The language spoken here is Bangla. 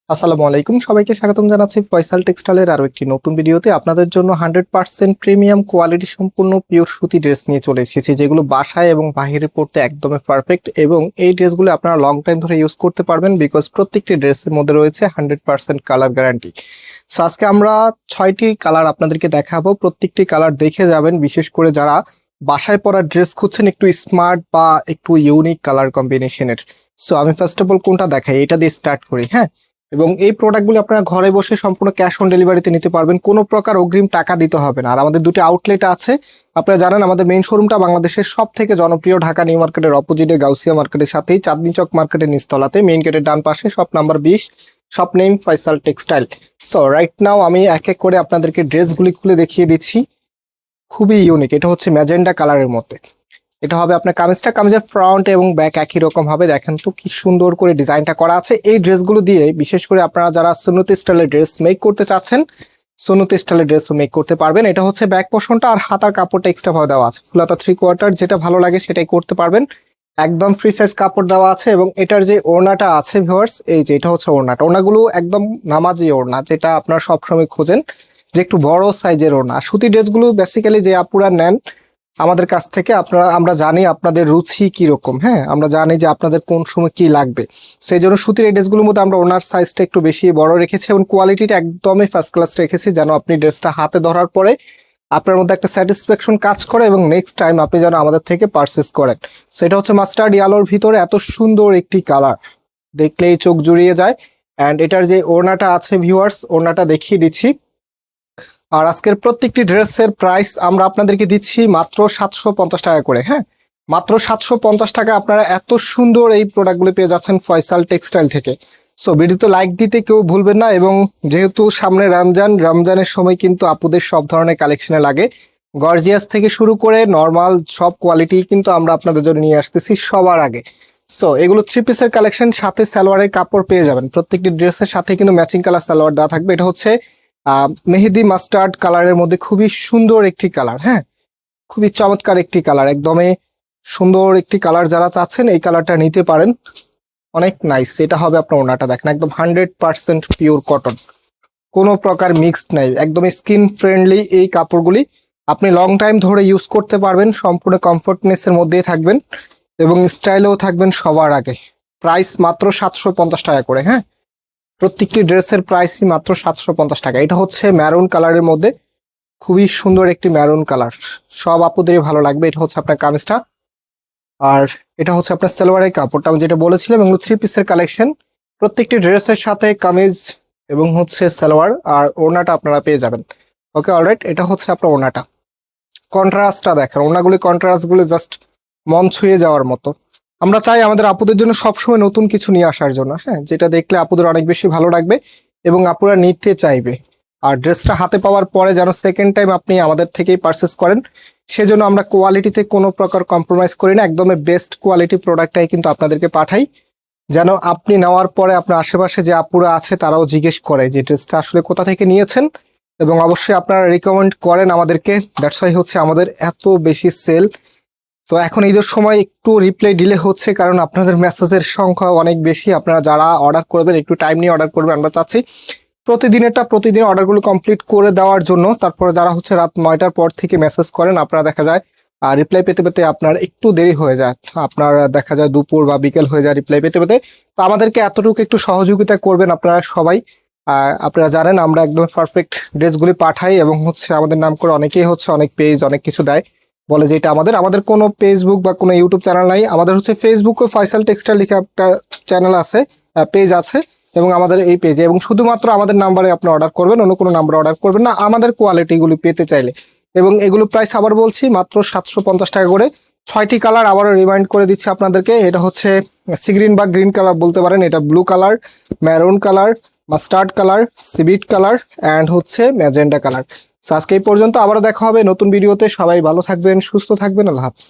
আসসালামু আলাইকুম, সবাইকে স্বাগতম জানাচ্ছি ফয়সাল টেক্সটাইলের আরো একটি নতুন ভিডিওতে। আপনাদের জন্য 100% প্রিমিয়াম কোয়ালিটি সম্পূর্ণ পিওর সুতি ড্রেস নিয়ে চলে এসেছি, যেগুলো বাসায় এবং বাইরে পড়তে একদমই পারফেক্ট। এবং এই ড্রেসগুলো আপনারা লং টাইম ধরে ইউজ করতে পারবেন, বিকজ প্রত্যেকটি ড্রেসের মধ্যে রয়েছে 100% কালার গ্যারান্টি। সো আজকে আমরা 6টি কালার আপনাদেরকে দেখাবো, প্রত্যেকটি কালার দেখে যাবেন। বিশেষ করে যারা বাসায় পরা ড্রেস খুঁজছেন একটু স্মার্ট বা একটু ইউনিক কালার কম্বিনেশনের। সো আমি ফার্স্ট অফ অল কোনটা দেখাই, এটা দিয়ে স্টার্ট করি। হ্যাঁ, এবং এই প্রোডাক্টগুলো আপনারা ঘরে বসে সম্পূর্ণ ক্যাশ অন ডেলিভারিতে নিতে পারবেন, কোনো প্রকার অগ্রিম টাকা দিতে হবে না। আর আমাদের দুটি আউটলেট আছে, আপনারা জানেন আমাদের মেইন শোরুমটা বাংলাদেশের সব থেকে জনপ্রিয় ঢাকা নিউ মার্কেটের অপোজিটে গাউসিয়া মার্কেটের সাথেই চাঁদনী চক মার্কেটের নিচতলাতে, মেইন গেটের ডান পাশে, shop number 20, shop name Faisal textile. So right now আমি এক এক করে আপনাদেরকে ড্রেসগুলি খুলে দেখিয়ে দিচ্ছি। খুবই ইউনিক, এটা হচ্ছে ম্যাজেন্ডা কালারের মধ্যে। এটা হবে আপনার কামিজের ফ্রন্ট এবং ব্যাক একই রকম হবে। দেখেন তো কি সুন্দর করে ডিজাইনটা করা আছে। এই ড্রেসগুলো দিয়ে বিশেষ করে আপনারা যারা সুন্নতি স্টাইলের ড্রেস মেক করতে চাচ্ছেন, সুন্নতি স্টাইলের ড্রেসও মেক করতে পারবেন। এটা হচ্ছে ব্যাক পোর্শনটা, আর হাতার কাপড়টা এক্সট্রা ভাবে দেওয়া আছে, ফুল হাতা 3/4, যেটা ভালো লাগে সেটাই করতে পারবেন। একদম ফ্রি সাইজ কাপড় দেওয়া আছে। এবং এটার যে ওড়নাটা আছে ভিউয়ার্স, এই যে এটা হচ্ছে ওড়নাটা। ওড়নাগুলো একদম নামাজি ওড়না, যেটা আপনারা সবসময় খোঁজেন, যে একটু বড় সাইজের ওড়না। সুতি ড্রেসগুলো বেসিক্যালি যে আপুরা নেন আমাদের কাছ থেকে, আমরা জানি আপনাদের রুচি কি রকম। হ্যাঁ, আমরা জানি যে আপনাদের কোন সময় কি লাগবে, সেই জন্য সুতির এই ড্রেসগুলোর মধ্যে আমরা ওনার সাইজটা একটু বেশি বড় রেখেছি এবং কোয়ালিটিটা একদমই ফার্স্ট ক্লাস রেখেছি, যেন আপনি ড্রেসটা হাতে ধরার পরে আপনার মধ্যে একটা স্যাটিসফ্যাকশন কাজ করে এবং নেক্সট টাইম আপনি যেন আমাদের থেকে পারচেস করেন। সেটা হচ্ছে মাস্টার্ড ইয়ালোর ভিতরে এত সুন্দর একটি কালার, দেখলেই চোখ জুড়িয়ে যায়। অ্যান্ড এটার যে ওড়নাটা আছে ভিউয়ার্স, ওড়নাটা দেখিয়ে দিচ্ছি। আর আজকের প্রত্যেকটি ড্রেসের প্রাইস আমরা আপনাদেরকে দিচ্ছি মাত্র 750 টাকা করে। হ্যাঁ, মাত্র 750 টাকা আপনারা এত সুন্দর এই প্রোডাক্টগুলো পেয়ে যাচ্ছেন ফয়সাল টেক্সটাইল থেকে। সো ভিডিওতে লাইক দিতে কেউ ভুলবেন না। এবং যেহেতু সামনে রমজানের সময় কিন্তু আপুদের সব ধরনের কালেকশনে লাগে, গর্জিয়াস থেকে শুরু করে নর্মাল সব কোয়ালিটি কিন্তু আমরা আপনাদের জন্য নিয়ে আসতেছি সবার আগে। সো এগুলো 3 পিসের কালেকশন, সাথে সালোয়ারের কাপড় পেয়ে যাবেন। প্রত্যেকটি ড্রেসের সাথে কিন্তু ম্যাচিং কালার সালোয়ার দেওয়া থাকবে। এটা হচ্ছে মেহেদি মাস্টার্ড কালারের মধ্যে খুবই সুন্দর একটি কালার। হ্যাঁ, খুবই চমৎকার একটি কালার, একদমই সুন্দর একটি কালার। যারা চাচ্ছেন এই কালারটা নিতে পারেন, অনেক নাইস। এটা হবে আপনার ওনাটা, দেখেন একদম 100% পিওর কটন, কোনো প্রকার মিক্সড নাই, একদম স্কিন ফ্রেন্ডলি। এই কাপড়গুলি আপনি লং টাইম ধরে ইউজ করতে পারবেন, সম্পূর্ণ কমফোর্টনেসের মধ্যেই থাকবেন এবং স্টাইলেও থাকবেন সবার আগে। প্রাইস মাত্র 750 টাকা করে। হ্যাঁ, প্রত্যেকটি ড্রেসের প্রাইসই মাত্র 750 টাকা। এটা হচ্ছে ম্যারুন কালারের মধ্যে, খুবই সুন্দর একটি ম্যারুন কালার, সব আপুদেরই ভালো লাগবে। এটা হচ্ছে আপনার কামিজটা, আর এটা হচ্ছে আপনার সালোয়ারের কাপড়টা, আমি যেটা বলেছিলাম। এগুলো 3 পিসের কালেকশন, প্রত্যেকটি ড্রেসের সাথে কামিজ এবং হচ্ছে সালোয়ার আর ওড়নাটা আপনারা পেয়ে যাবেন। ওকে, অলরাইট, এটা হচ্ছে আপনার ওড়নাটা। কন্ট্রাস্টটা দেখেন, ওড়নাগুলি কন্ট্রাস্টগুলি জাস্ট মন ছুঁয়ে যাওয়ার মতো। আমরা চাই আমাদের আপুদের জন্য সবসময় নতুন কিছু নিয়ে আসার জন্য। হ্যাঁ, যেটা দেখলে আপুদের অনেক বেশি ভালো লাগবে এবং আপুরা নিতে চাইবে। আর ড্রেসটা হাতে পাওয়ার পরে যেন সেকেন্ড টাইম আপনি আমাদের থেকেই পারচেস করেন, সেজন্য আমরা কোয়ালিটিতে কোনো প্রকার কম্প্রোমাইজ করি না। একদমই বেস্ট কোয়ালিটি প্রোডাক্টটাই কিন্তু আপনাদেরকে পাঠাই, যেন আপনি নেওয়ার পরে আপনার আশেপাশে যে আপুরা আছে তারাও জিজ্ঞেস করে যে ড্রেসটা আসলে কোথা থেকে নিয়েছেন, এবং অবশ্যই আপনারা রিকমেন্ড করেন আমাদেরকে। দ্যাটস ওয়াই হচ্ছে আমাদের এত বেশি সেল। তো এখন ঈদের সময় একটু রিপ্লাই ডিলে হচ্ছে, কারণ আপনাদের মেসেজের সংখ্যা অনেক বেশি। আপনারা যারা অর্ডার করবেন একটু টাইম নিয়ে অর্ডার করবেন। আমরা চাচ্ছি প্রতিদিন অর্ডারগুলো কমপ্লিট করে দেওয়ার জন্য। তারপরে যারা হচ্ছে রাত 9টার পর থেকে মেসেজ করেন, আপনারা দেখা যায় রিপ্লাই পেতে পেতে আপনার একটু দেরি হয়ে যায়, আপনার দেখা যায় দুপুর বা বিকেল হয়ে যায় রিপ্লাই পেতে পেতে। তো আমাদেরকে এতটুকু একটু সহযোগিতা করবেন আপনারা সবাই। আপনারা জানেন আমরা একদম পারফেক্ট ড্রেসগুলি পাঠাই, এবং হচ্ছে আমাদের নাম করে অনেকেই হচ্ছে অনেক পেজ অনেক কিছু দেয়, বলে যে এটা আমাদের কোনো ফেসবুক বা কোনো ইউটিউব চ্যানেল নাই। আমাদের হচ্ছে ফেসবুকে ফয়সাল টেক্সটাইল লিখে একটা চ্যানেল আছে, পেজ আছে, এবং আমাদের এই পেজে, এবং শুধুমাত্র আমাদের নাম্বারে আপনি অর্ডার করবেন, অন্য কোনো নাম্বারে অর্ডার করবেন না আমাদের কোয়ালিটিগুলি পেতে চাইলে। এবং এগুলো প্রাইস আবার বলছি মাত্র 750 টাকা করে। 6টি কালার আবারও রিমাইন্ড করে দিচ্ছি আপনাদেরকে। এটা হচ্ছে সি গ্রিন বা গ্রিন কালার বলতে পারেন, এটা blue colour, maroon colour, mustard colour, সিবিট কালার, অ্যান্ড হচ্ছে ম্যাজেন্ডা কালার। আজকে এই পর্যন্ত, আবারও দেখা হবে নতুন ভিডিওতে। সবাই ভালো থাকবেন, সুস্থ থাকবেন, আল্লাহ হাফেজ।